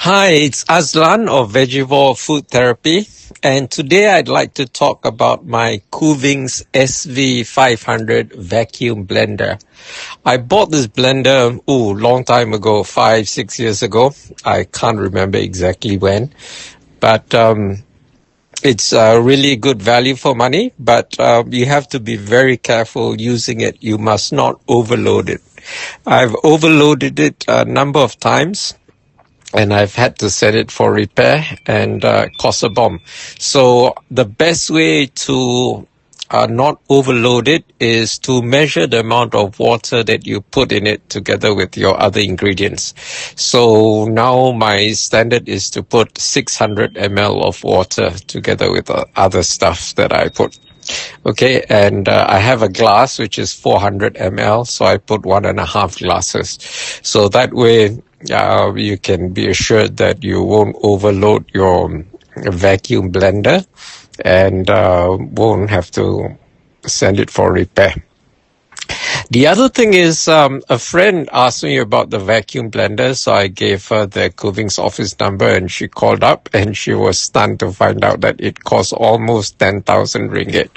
Hi, it's Azlan of Vegivore Food Therapy, and today I'd like to talk about my Kuvings SV500 vacuum blender. I bought this blender, long time ago, 5, 6 years ago. I can't remember exactly when, but it's really good value for money, but you have to be very careful using it. You must not overload it. I've overloaded it a number of times, and I've had to send it for repair and cost a bomb. So the best way to not overload it is to measure the amount of water that you put in it together with your other ingredients. So now my standard is to put 600 ml of water together with other stuff that I put. Okay, and I have a glass which is 400 ml, so I put 1.5 glasses. So that way you can be assured that you won't overload your vacuum blender and won't have to send it for repair. The other thing is, a friend asked me about the vacuum blender, so I gave her the Kuvings office number, and she called up, and she was stunned to find out that it costs almost 10,000 ringgit.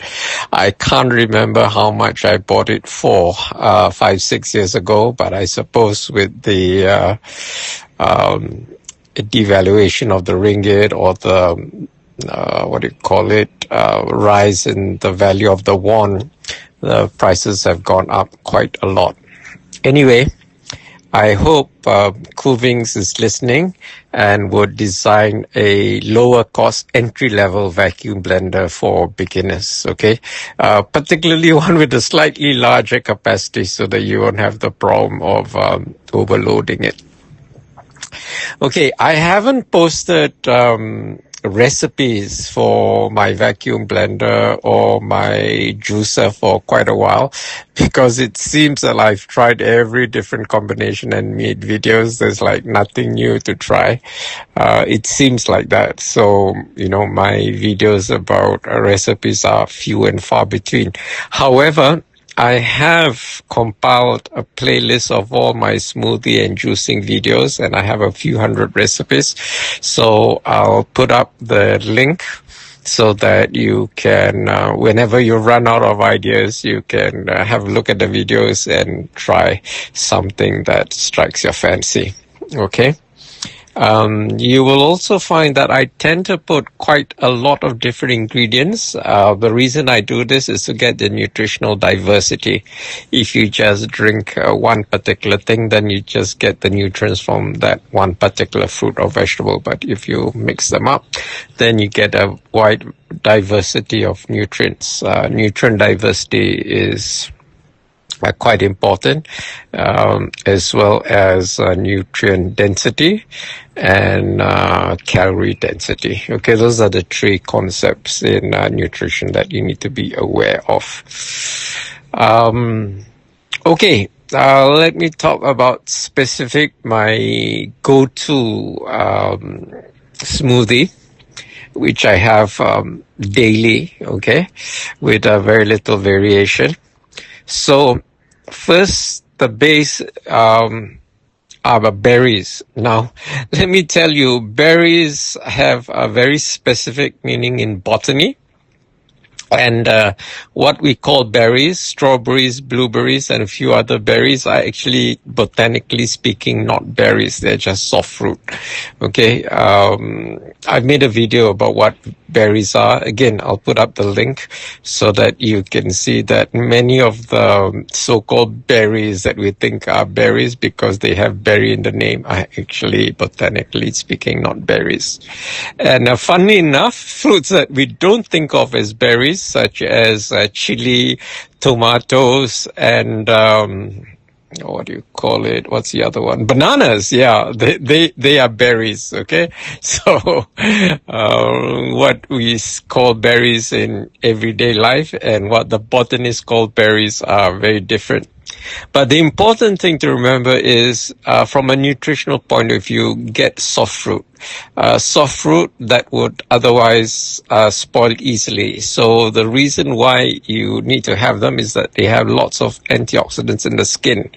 I can't remember how much I bought it for 5, 6 years ago, but I suppose with the devaluation of the ringgit or the rise in the value of the won, the prices have gone up quite a lot. Anyway, I hope Kuvings is listening and would design a lower cost entry level vacuum blender for beginners, okay? Particularly one with a slightly larger capacity so that you won't have the problem of overloading it. Okay, I haven't posted recipes for my vacuum blender or my juicer for quite a while because it seems that I've tried every different combination and made videos. There's like nothing new to try. It seems like that. So, my videos about recipes are few and far between. However, I have compiled a playlist of all my smoothie and juicing videos, and I have a few hundred recipes. So I'll put up the link so that you can, whenever you run out of ideas, you can have a look at the videos and try something that strikes your fancy. Okay? You will also find that I tend to put quite a lot of different ingredients. The reason I do this is to get the nutritional diversity. If you just drink one particular thing, then you just get the nutrients from that one particular fruit or vegetable. But if you mix them up, then you get a wide diversity of nutrients. Nutrient diversity is quite important, as well as nutrient density and calorie density. Okay, those are the three concepts in nutrition that you need to be aware of. Okay, let me talk about my go-to smoothie, which I have daily, okay, with very little variation. So first, the base are berries. Now, let me tell you, berries have a very specific meaning in botany. And what we call berries, strawberries, blueberries, and a few other berries are actually, botanically speaking, not berries. They're just soft fruit. Okay. I've made a video about what berries are. Again, I'll put up the link so that you can see that many of the so-called berries that we think are berries because they have berry in the name are actually, botanically speaking, not berries. And funnily enough, fruits that we don't think of as berries, such as chili, tomatoes, and what do you call it? What's the other one? Bananas. Yeah, they are berries. Okay, so what we call berries in everyday life and what the botanists call berries are very different. But the important thing to remember is, from a nutritional point of view, get soft fruit. Soft fruit that would otherwise spoil easily. So the reason why you need to have them is that they have lots of antioxidants in the skin.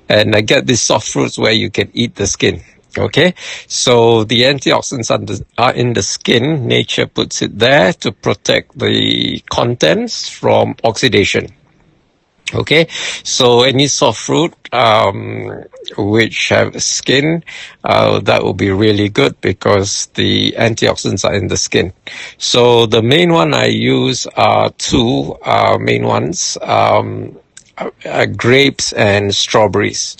And get these soft fruits where you can eat the skin. Okay, so the antioxidants are in the skin. Nature puts it there to protect the contents from oxidation. Okay, so any soft fruit which have skin, that will be really good because the antioxidants are in the skin. So the main one I use are two main ones. Grapes and strawberries.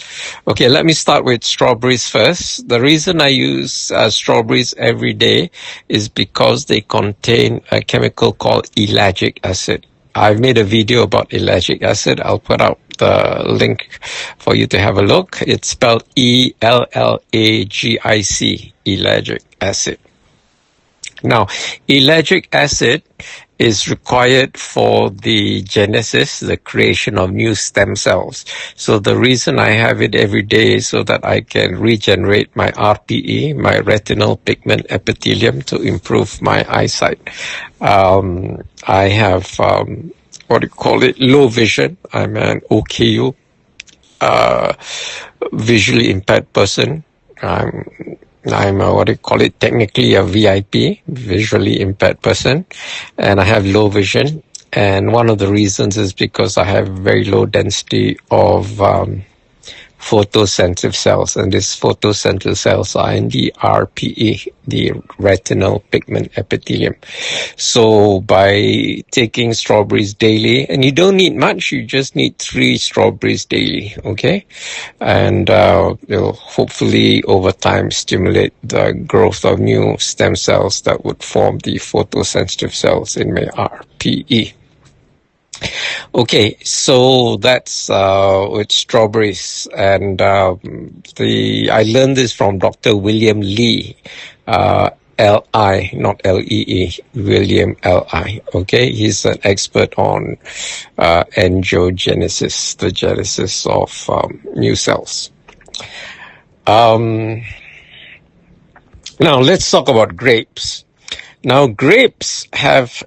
Okay, let me start with strawberries first. The reason I use strawberries every day is because they contain a chemical called ellagic acid. I've made a video about ellagic acid. I'll put out the link for you to have a look. It's spelled Ellagic, ellagic acid. Now, ellagic acid is required for the genesis, the creation of new stem cells. So the reason I have it every day is so that I can regenerate my RPE, my retinal pigment epithelium, to improve my eyesight. I have, low vision. I'm an OKU, visually impaired person. I'm technically a VIP, visually impaired person, and I have low vision. And one of the reasons is because I have very low density of photosensitive cells, and these photosensitive cells are in the RPE, the retinal pigment epithelium. So by taking strawberries daily, and you don't need much, you just need 3 strawberries daily, okay? And it'll hopefully over time stimulate the growth of new stem cells that would form the photosensitive cells in my RPE. Okay, so that's with strawberries, and I learned this from Dr. William Lee, L.I., not L.E.E., William L.I., okay? He's an expert on angiogenesis, the genesis of new cells. Now, let's talk about grapes. Now, grapes have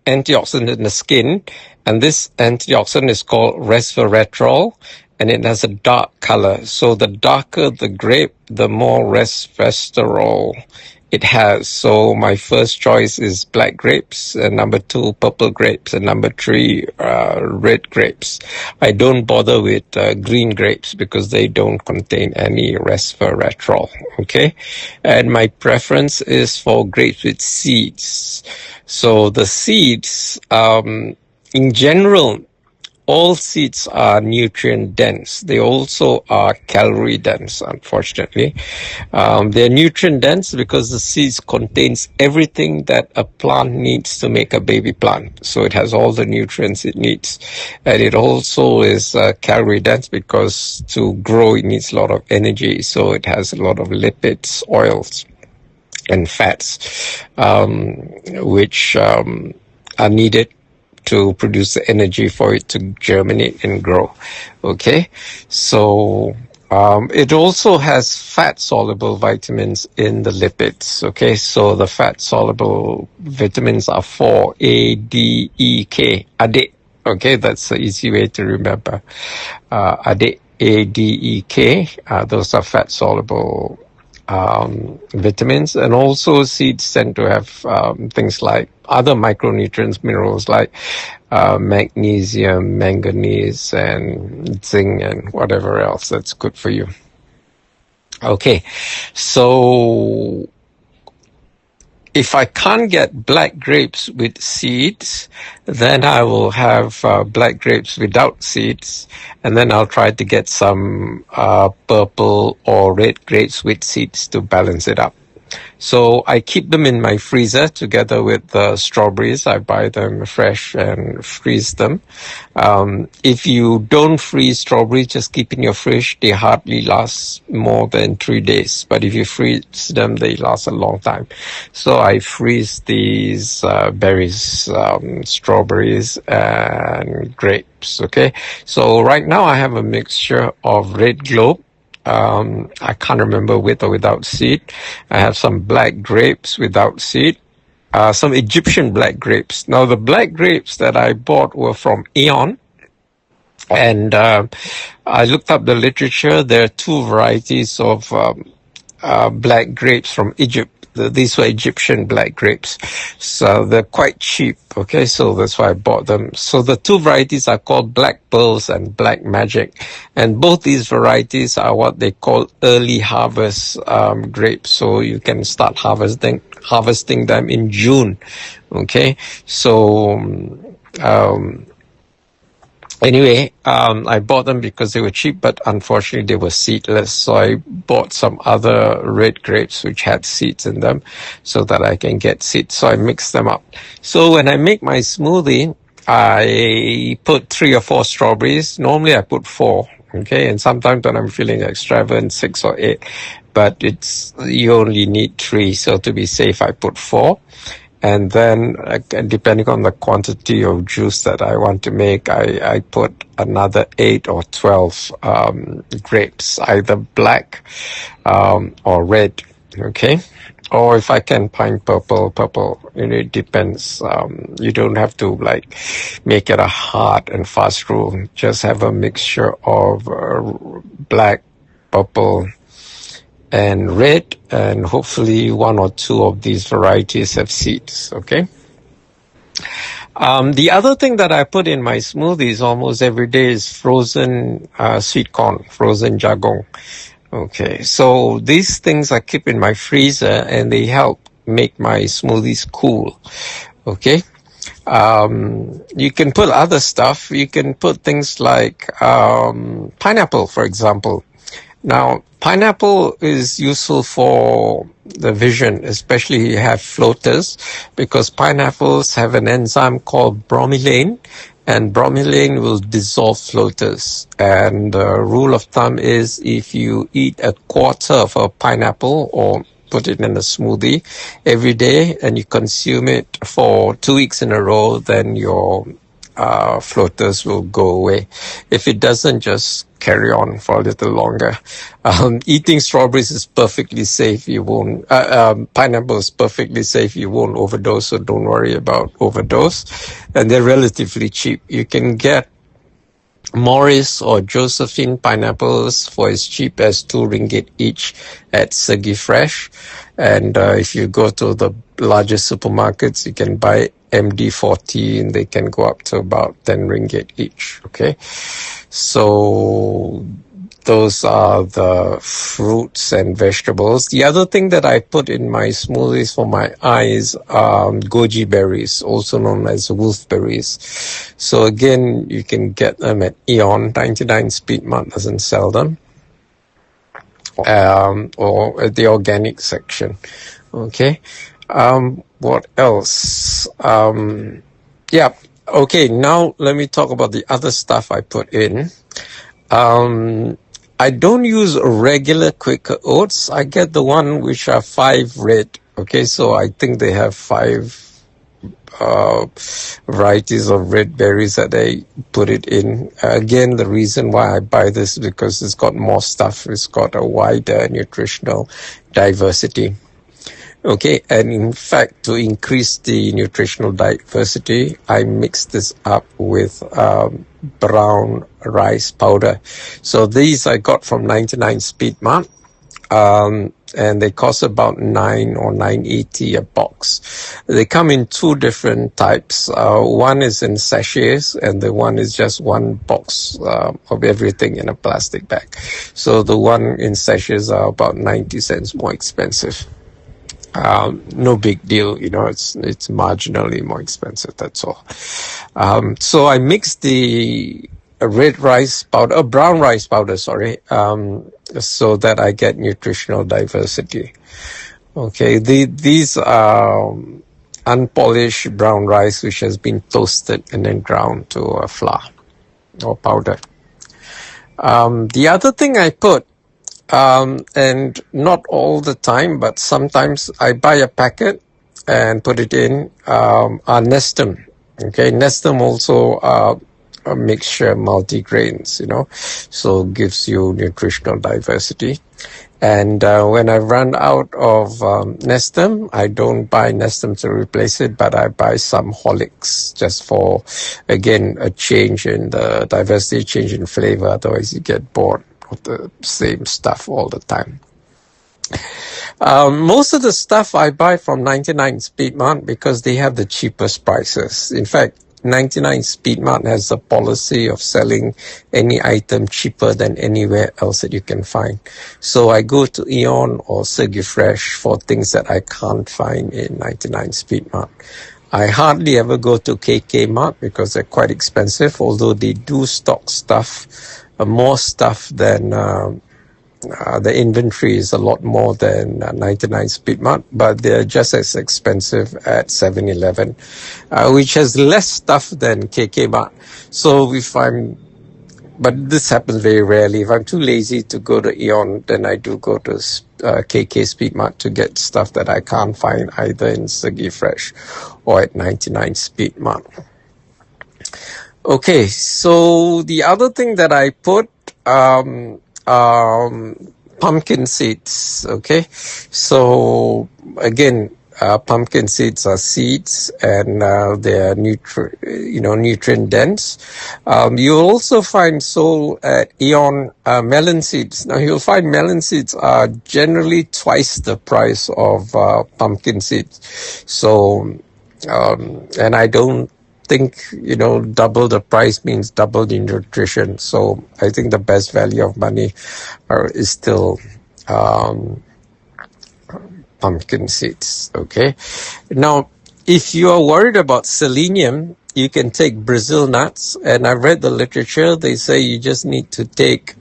antioxidant in the skin, and this antioxidant is called resveratrol, and it has a dark color. So the darker the grape, the more resveratrol it has. So my first choice is black grapes, and number 2, purple grapes, and number 3, red grapes. I don't bother with green grapes because they don't contain any resveratrol, okay? And my preference is for grapes with seeds. So the seeds, in general, all seeds are nutrient dense. They also are calorie dense, unfortunately. They're nutrient dense because the seeds contains everything that a plant needs to make a baby plant. So it has all the nutrients it needs. And it also is calorie dense because to grow it needs a lot of energy. So it has a lot of lipids, oils, and fats, which are needed to produce the energy for it to germinate and grow. Okay, so it also has fat-soluble vitamins in the lipids. Okay, so the fat-soluble vitamins are 4, A, D, E, K, ADE. Okay, that's the easy way to remember. ADE, A, D, E, K, those are fat-soluble vitamins, and also seeds tend to have things like other micronutrients, minerals like magnesium, manganese, and zinc, and whatever else that's good for you. Okay, so if I can't get black grapes with seeds, then I will have black grapes without seeds, and then I'll try to get some purple or red grapes with seeds to balance it up. So I keep them in my freezer together with the strawberries. I buy them fresh and freeze them. If you don't freeze strawberries, just keep in your fridge. They hardly last more than 3 days. But if you freeze them, they last a long time. So I freeze these berries, strawberries, and grapes. Okay. So right now I have a mixture of red globe. I can't remember with or without seed. I have some black grapes without seed, some Egyptian black grapes. Now, the black grapes that I bought were from Aeon, And I looked up the literature. There are two varieties of black grapes from Egypt. These were Egyptian black grapes. So they're quite cheap. Okay, so that's why I bought them. So the two varieties are called Black Pearls and Black Magic. And both these varieties are what they call early harvest grapes. So you can start harvesting them in June. Okay, so anyway, I bought them because they were cheap, but unfortunately they were seedless. So I bought some other red grapes which had seeds in them so that I can get seeds. So I mixed them up. So when I make my smoothie, I put 3 or 4 strawberries. Normally I put 4. Okay, and sometimes when I'm feeling extravagant, 6 or 8. But you only need 3. So to be safe, I put 4. And then, depending on the quantity of juice that I want to make, I put another 8 or 12 grapes, either black or red, okay? Or if I can find purple, it depends. You don't have to make it a hard and fast rule. Just have a mixture of black, purple, and red, and hopefully 1 or 2 of these varieties have seeds, okay? The other thing that I put in my smoothies almost every day is frozen sweet corn, frozen jagung. Okay, so these things I keep in my freezer and they help make my smoothies cool, okay? You can put other stuff. You can put things like pineapple, for example. Now, pineapple is useful for the vision, especially you have floaters, because pineapples have an enzyme called bromelain, and bromelain will dissolve floaters. And the rule of thumb is if you eat a quarter of a pineapple or put it in a smoothie every day and you consume it for 2 weeks in a row, then your floaters will go away. If it doesn't, just carry on for a little longer. Eating strawberries is perfectly safe. You won't. Pineapple is perfectly safe. You won't overdose, so don't worry about overdose. And they're relatively cheap. You can get Morris or Josephine pineapples for as cheap as 2 ringgit each at Segi Fresh. And if you go to the largest supermarkets, you can buy MD40 and they can go up to about 10 ringgit each. Okay, so those are the fruits and vegetables. The other thing that I put in my smoothies for my eyes are goji berries, also known as wolfberries. So again, you can get them at Eon. 99 Speedmart doesn't sell them. Or at the organic section. Okay. What else? Yeah. Okay. Now let me talk about the other stuff I put in. I don't use regular Quaker oats. I get the one which are 5 red. Okay. So I think they have 5 varieties of red berries that I put it in. Again, the reason why I buy this is because it's got more stuff. It's got a wider nutritional diversity. Okay, and in fact, to increase the nutritional diversity, I mix this up with brown rice powder. So these I got from 99 Speedmart. And they cost about 9 or 9.80 a box. They come in 2 different types. One is in sachets, and the one is just 1 box of everything in a plastic bag. So the one in sachets are about 90 cents more expensive. No big deal, it's marginally more expensive, that's all. So I mixed the brown rice powder, so that I get nutritional diversity. Okay, these are unpolished brown rice which has been toasted and then ground to a flour or powder. The other thing I put, and not all the time, but sometimes I buy a packet and put it in, are Nestum. Okay, Nestum also a mixture multi-grains, so gives you nutritional diversity. And when I run out of Nestum, I don't buy Nestum to replace it, but I buy some Horlicks just for, again, a change in the diversity, change in flavor. Otherwise, you get bored of the same stuff all the time. Most of the stuff I buy from 99 Speedmart because they have the cheapest prices. In fact, 99 Speedmart has a policy of selling any item cheaper than anywhere else that you can find. So I go to Eon or Fresh for things that I can't find in 99 Speedmart. I hardly ever go to KK Mart because they're quite expensive, although they do stock stuff, more stuff than the inventory is a lot more than 99 Speedmart, but they're just as expensive at 7-Eleven, which has less stuff than KK Mart. So but this happens very rarely. If I'm too lazy to go to Eon, then I do go to KK Speedmart to get stuff that I can't find either in Segi Fresh or at 99 Speedmart. Okay, so the other thing that I put, pumpkin seeds. Okay, so again, pumpkin seeds are seeds, and they are nutrient dense. You'll also find sold at Eon melon seeds. Now you'll find melon seeds are generally twice the price of pumpkin seeds. So, and I don't think double the price means double the nutrition. So I think the best value of money is still pumpkin seeds. Okay, now if you are worried about selenium, you can take Brazil nuts, and I read the literature. They say you just need to take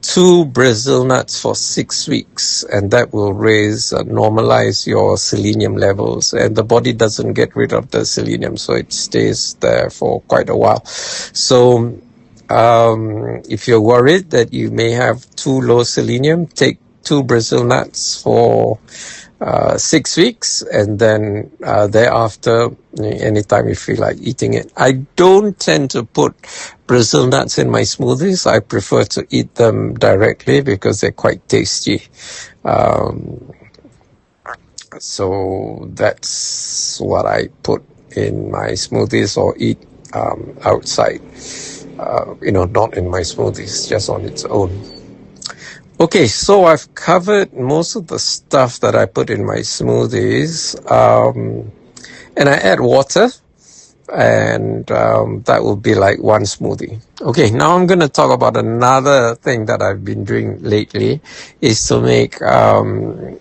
2 Brazil nuts for 6 weeks, and that will normalize your selenium levels, and the body doesn't get rid of the selenium, so it stays there for quite a while. So if you're worried that you may have too low selenium, take 2 Brazil nuts for 6 weeks, and then thereafter, anytime you feel like eating it. I don't tend to put Brazil nuts in my smoothies. I prefer to eat them directly because they're quite tasty. So that's what I put in my smoothies or eat outside. Not in my smoothies, just on its own. Okay, so I've covered most of the stuff that I put in my smoothies, and I add water, and that will be like 1 smoothie. Okay, now I'm going to talk about another thing that I've been doing lately, is to make, try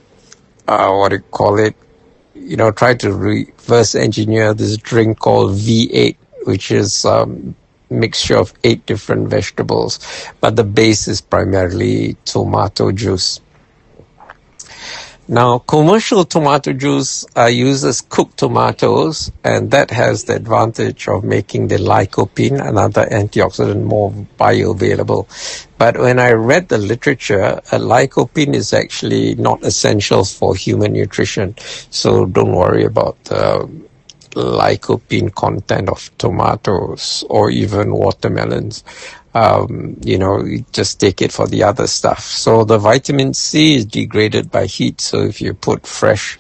to reverse engineer this drink called V8, which is mixture of 8 different vegetables, but the base is primarily tomato juice. Now, commercial tomato juice uses cooked tomatoes, and that has the advantage of making the lycopene, another antioxidant, more bioavailable. But when I read the literature, lycopene is actually not essential for human nutrition, so don't worry about the lycopene content of tomatoes or even watermelons. You just take it for the other stuff. So the vitamin C is degraded by heat. So if you put fresh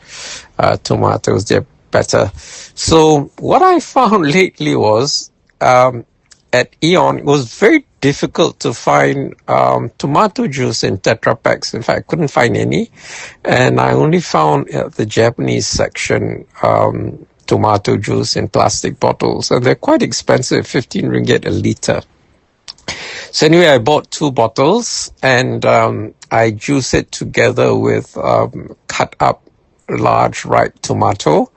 tomatoes, they're better. So what I found lately was at Eon, it was very difficult to find tomato juice in Tetra Paks. In fact, I couldn't find any. And I only found the Japanese section tomato juice in plastic bottles, and they're quite expensive, 15 ringgit a liter. So anyway, I bought 2 bottles, and I juice it together with cut up large ripe tomato,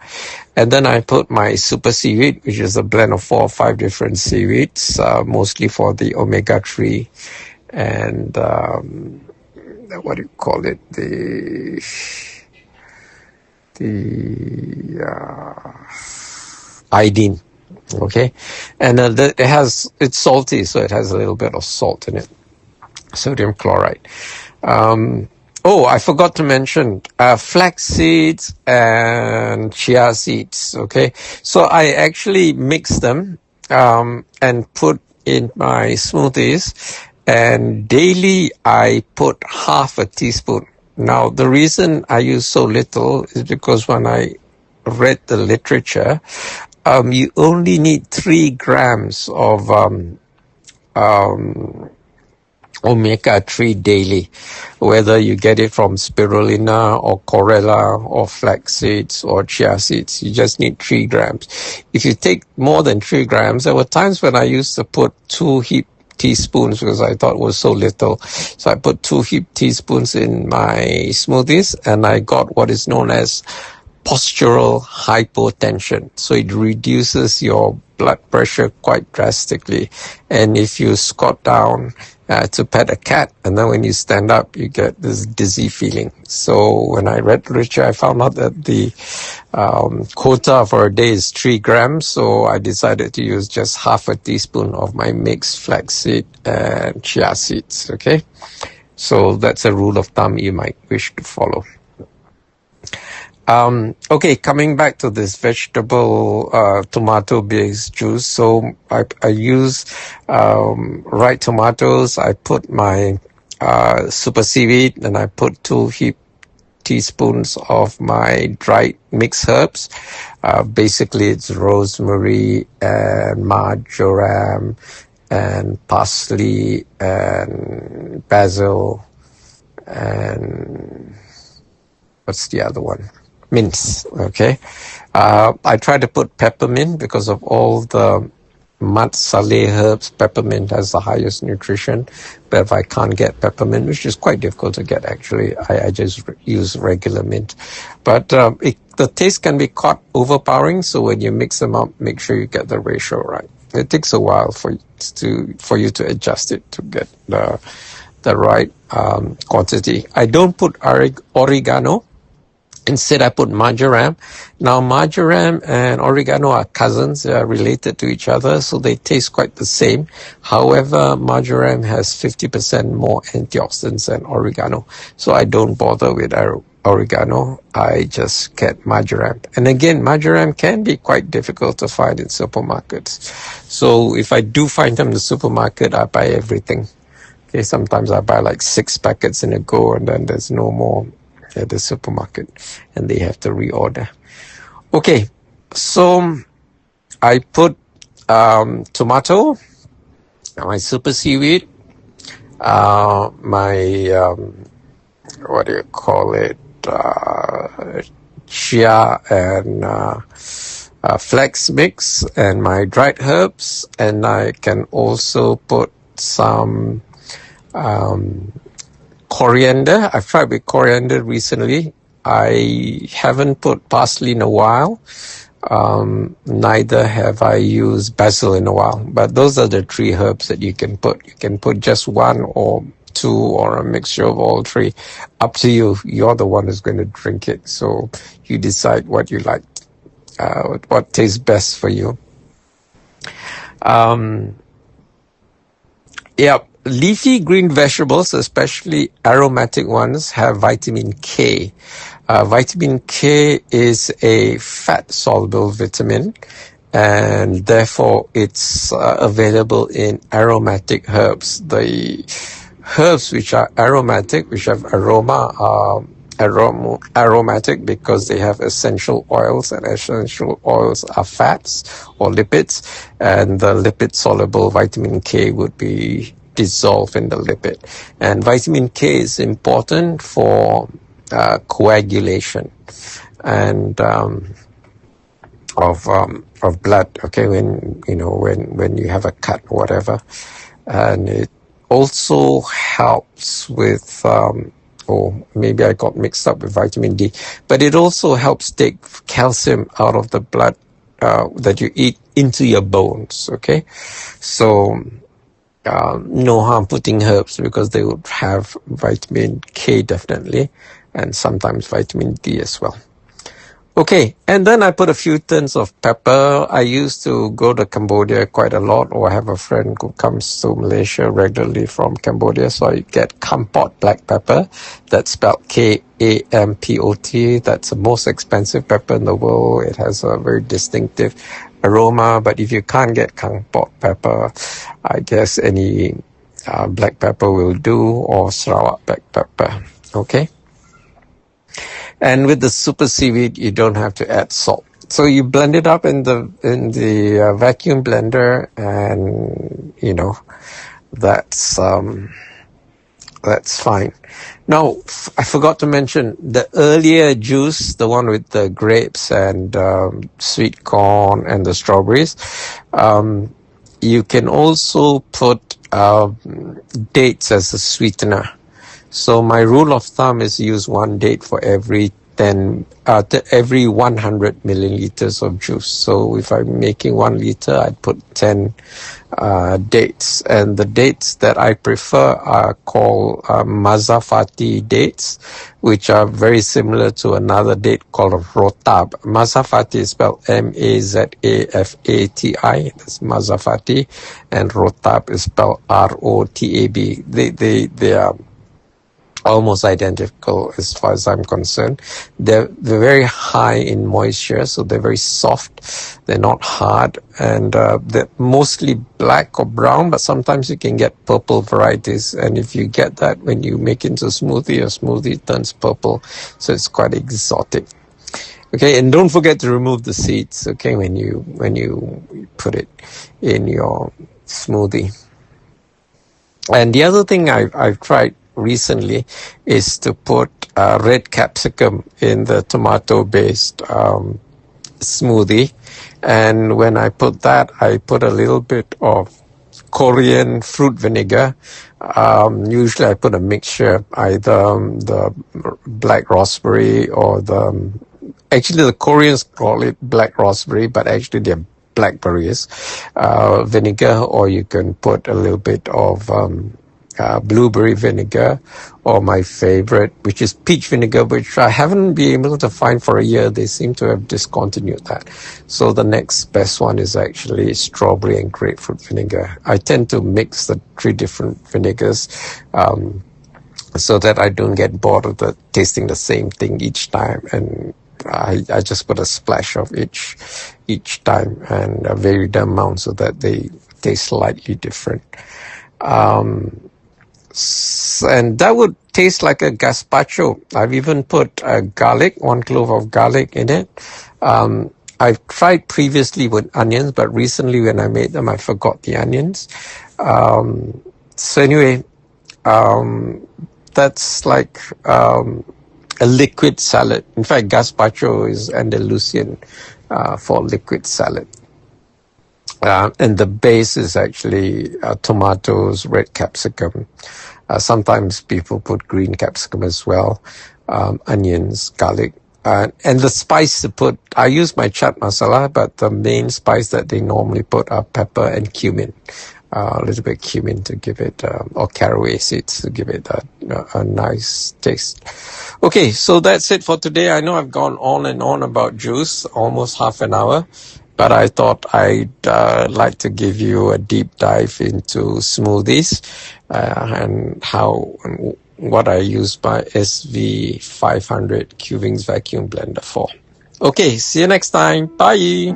and then I put my super seaweed, which is a blend of 4 or 5 different seaweeds, mostly for the omega-3 and iodine. Okay, and it's salty, so it has a little bit of salt in it, sodium chloride. I forgot to mention flax seeds and chia seeds. Okay, so I actually mix them and put in my smoothies, And daily I put half a teaspoon. Now, the reason I use so little is because when I read the literature, you only need 3 grams of omega-3 daily, whether you get it from spirulina or chlorella or flax seeds or chia seeds. You just need 3 grams. If you take more than 3 grams, there were times when I used to put 2 heaped teaspoons because I thought it was so little. So I put 2 heaped teaspoons in my smoothies, and I got what is known as postural hypotension. So it reduces your blood pressure quite drastically. And if you squat down to pet a cat, and then when you stand up, you get this dizzy feeling. So when I read literature, I found out that the quota for a day is 3 grams. So I decided to use just half a teaspoon of my mixed flaxseed and chia seeds. Okay. So that's a rule of thumb you might wish to follow. Okay, coming back to this vegetable tomato-based juice. So I use ripe tomatoes. I put my super seaweed, and I put 2 heaped teaspoons of my dried mixed herbs. Basically, it's rosemary and marjoram and parsley and basil and what's the other one? Mint. Okay. I try to put peppermint because of all the mat saleh herbs. Peppermint has the highest nutrition, but if I can't get peppermint, which is quite difficult to get actually, I just use regular mint. But the taste can be quite overpowering, so when you mix them up, make sure you get the ratio right. It takes a while for you to adjust it to get the right quantity. I don't put oregano. Instead, I put marjoram. Now, marjoram and oregano are cousins. They are related to each other, so they taste quite the same. However, marjoram has 50% more antioxidants than oregano. So I don't bother with oregano. I just get marjoram. And again, marjoram can be quite difficult to find in supermarkets. So if I do find them in the supermarket, I buy everything. Okay, sometimes I buy like 6 packets in a go, and then there's no more at the supermarket, and they have to reorder. Okay, so I put tomato, my super seaweed, my what do you call it, chia and flax mix, and my dried herbs, and I can also put some coriander. I've tried with coriander recently. I haven't put parsley in a while. Neither have I used basil in a while. But those are the 3 herbs that you can put. You can put just 1 or 2 or a mixture of all 3. Up to you. You're the one who's going to drink it. So you decide what you like, what tastes best for you. Yep. Leafy green vegetables, especially aromatic ones, have vitamin K. Vitamin K is a fat-soluble vitamin, and therefore it's available in aromatic herbs. The herbs which are aromatic, which have aroma, are aromatic because they have essential oils, and essential oils are fats or lipids, and the lipid-soluble vitamin K would be dissolve in the lipid. And vitamin K is important for coagulation and of blood. Okay, when you have a cut or whatever, and it also helps with or maybe I got mixed up with vitamin D, but it also helps take calcium out of the blood that you eat into your bones. Okay, so no harm putting herbs because they would have vitamin K definitely, and sometimes vitamin D as well. Okay, and then I put a few tins of pepper. I used to go to Cambodia quite a lot, or I have a friend who comes to Malaysia regularly from Cambodia, so I get Kampot black pepper. That's spelled Kampot. That's the most expensive pepper in the world. It has a very distinctive aroma, but if you can't get Kampot pepper, I guess any black pepper will do, or Sarawak black pepper. Okay. And with the super seaweed, you don't have to add salt. So you blend it up in the vacuum blender, and that's fine. Now, I forgot to mention the earlier juice, the one with the grapes and sweet corn and the strawberries. You can also put dates as a sweetener. So my rule of thumb is use 1 date for every 100 milliliters of juice. So if I'm making 1 liter, I'd put 10 dates. And the dates that I prefer are called Mazafati dates, which are very similar to another date called Rotab. Mazafati is spelled Mazafati. That's Mazafati. And Rotab is spelled Rotab. They are almost identical as far as I'm concerned. They're very high in moisture, so they're very soft. They're not hard, and they're mostly black or brown, but sometimes you can get purple varieties. And if you get that when you make into smoothie, your smoothie turns purple, so it's quite exotic. Okay, and don't forget to remove the seeds, okay, when you put it in your smoothie. And the other thing I've tried recently is to put red capsicum in the tomato-based smoothie. And when I put that, I put a little bit of Korean fruit vinegar. Usually I put a mixture, either the black raspberry or actually the Koreans call it black raspberry, but actually they're blackberries vinegar, or you can put a little bit of blueberry vinegar, or my favorite, which is peach vinegar, which I haven't been able to find for a year. They seem to have discontinued that. So the next best one is actually strawberry and grapefruit vinegar. I tend to mix the 3 different vinegars so that I don't get bored of tasting the same thing each time. And I just put a splash of each time, and vary the amount so that they taste slightly different. And that would taste like a gazpacho. I've even put garlic, 1 clove of garlic in it. I've tried previously with onions, but recently when I made them, I forgot the onions. So anyway, that's like a liquid salad. In fact, gazpacho is Andalusian for liquid salad. And the base is actually tomatoes, red capsicum. Sometimes people put green capsicum as well, onions, garlic. And the spice to put, I use my chaat masala, but the main spice that they normally put are pepper and cumin. A little bit cumin to give it, or caraway seeds to give it a nice taste. Okay, so that's it for today. I know I've gone on and on about juice, almost half an hour. But I thought I'd like to give you a deep dive into smoothies and what I use my SV500 Cuvings vacuum blender for. Okay, see you next time. Bye.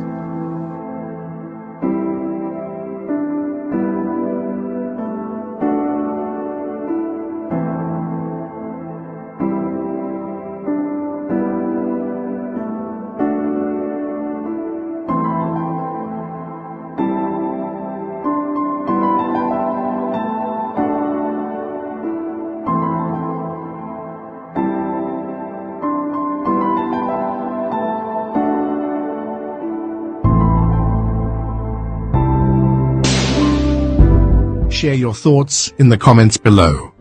Share your thoughts in the comments below.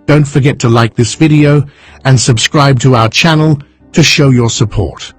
Don't forget to like this video and subscribe to our channel to show your support.